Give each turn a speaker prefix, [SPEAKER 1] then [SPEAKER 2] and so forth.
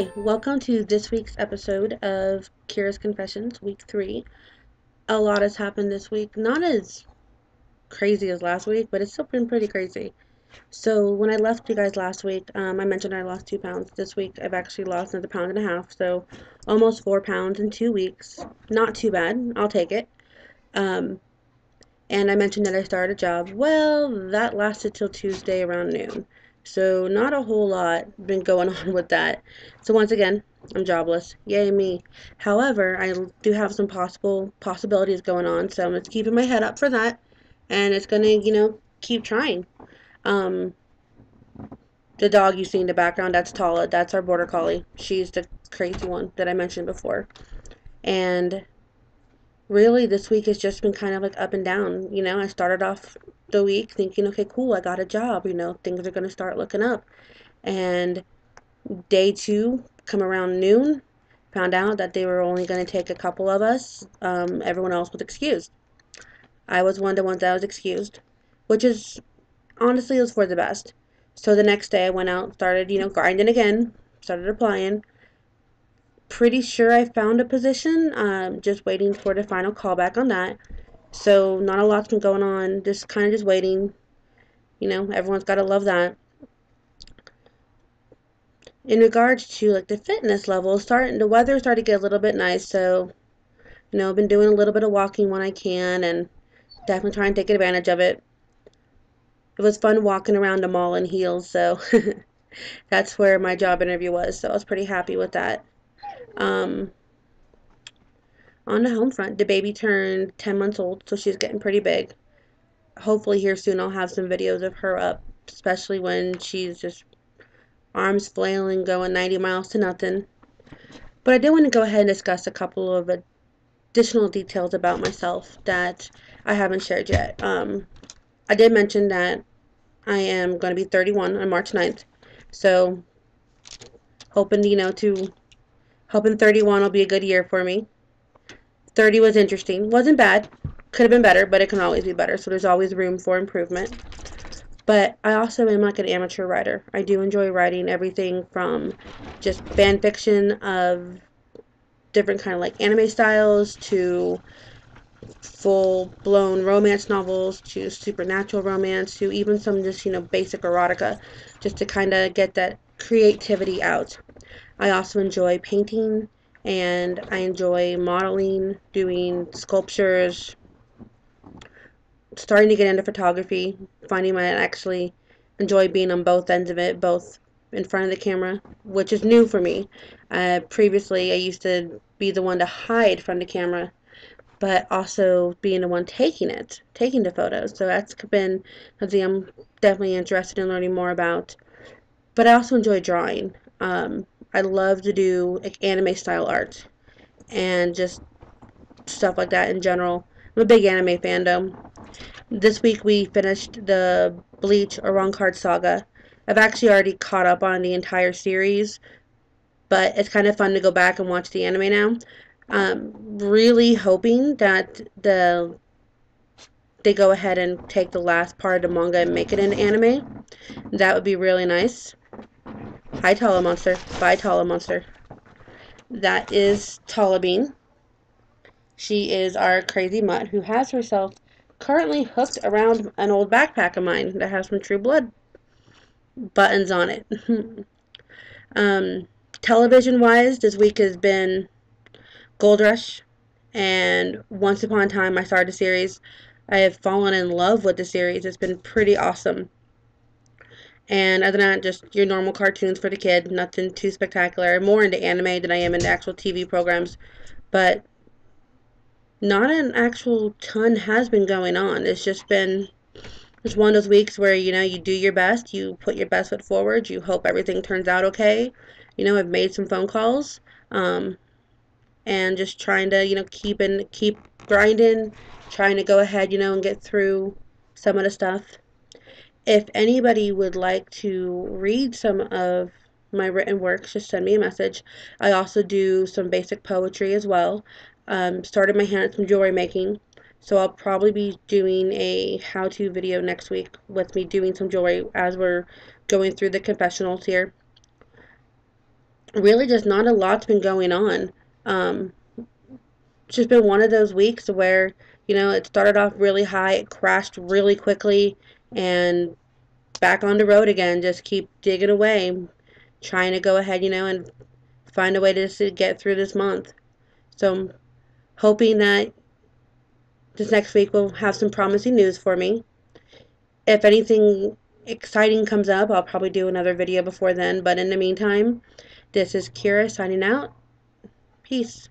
[SPEAKER 1] Hi, welcome to this week's episode of Kira's Confessions, week 3. A lot has happened this week. Not as crazy as last week, but it's still been pretty crazy. So when I left you guys last week, I mentioned I lost 2 pounds. This week I've actually lost another pound and a half, so almost 4 pounds in 2 weeks. Not too bad. I'll take it. Um, and I mentioned that I started a job. Well, that lasted till Tuesday around noon. So not a whole lot been going on with that. So once again, I'm jobless. Yay me. However, I do have some possibilities going on, so I'm just keeping my head up for that. And it's gonna, keep trying. Um, the dog you see in the background, that's Tala. That's our border collie. She's the crazy one that I mentioned before. And really, this week has just been kind of like up and down. I started off the week thinking, okay, cool, I got a job. Things are going to start looking up. And day 2, come around noon, found out that they were only going to take a couple of us. Everyone else was excused. I was one of the ones that was excused, which is honestly, it was for the best. So the next day I went out, started, grinding again, started applying. Pretty sure I found a position. Just waiting for the final callback on that. So not a lot's been going on. Just kind of just waiting. Everyone's got to love that. In regards to like the fitness level, the weather started to get a little bit nice. So, I've been doing a little bit of walking when I can and definitely trying to take advantage of it. It was fun walking around the mall in heels. So that's where my job interview was. So I was pretty happy with that. Um, on the home front, the baby turned 10 months old. So she's getting pretty big. Hopefully here soon I'll have some videos of her up, especially when she's just arms flailing, going 90 miles to nothing. But I did want to go ahead and discuss a couple of additional details about myself that I haven't shared yet. I did mention that I am going to be 31 on March 9th. So hoping, hoping 31 will be a good year for me. 30 was interesting. Wasn't bad. Could have been better, but it can always be better. So there's always room for improvement. But I also am like an amateur writer. I do enjoy writing everything from just fan fiction of different kind of like anime styles to full-blown romance novels to supernatural romance to even some just, basic erotica just to kind of get that creativity out. I also enjoy painting and I enjoy modeling, doing sculptures, starting to get into photography, finding I actually enjoy being on both ends of it, both in front of the camera, which is new for me. Previously, I used to be the one to hide from the camera, but also being the one taking the photos. So that's been something I'm definitely interested in learning more about. But I also enjoy drawing. I love to do like, anime style art and just stuff like that in general. I'm a big anime fandom. This week we finished the Bleach Card Saga. I've actually already caught up on the entire series, but it's kind of fun to go back and watch the anime now. Really hoping that they go ahead and take the last part of the manga and make it into anime. That would be really nice. Hi, Tala Monster. Bye, Tala Monster. That is Tala Bean. She is our crazy mutt who has herself currently hooked around an old backpack of mine that has some True Blood buttons on it. Television-wise, this week has been Gold Rush and Once Upon a Time. I started a series. I have fallen in love with the series. It's been pretty awesome. And other than that, just your normal cartoons for the kid. Nothing too spectacular. I'm more into anime than I am into actual TV programs. But not an actual ton has been going on. It's just been it's one of those weeks where, you do your best, you put your best foot forward, you hope everything turns out okay. I've made some phone calls, and just trying to, keep grinding, trying to go ahead, and get through some of the stuff. If anybody would like to read some of my written works, just send me a message. I also do some basic poetry as well. Started my hand at some jewelry making. So I'll probably be doing a how-to video next week with me doing some jewelry as we're going through the confessionals here. really just not a lot's been going on. Um, it's just been one of those weeks where, it started off really high, it crashed really quickly, and back on the road again. Just keep digging away, trying to go ahead, and find a way to just get through this month. So I'm hoping that this next week will have some promising news for me. If anything exciting comes up, I'll probably do another video before then. But in the meantime, this is Kira signing out. Peace.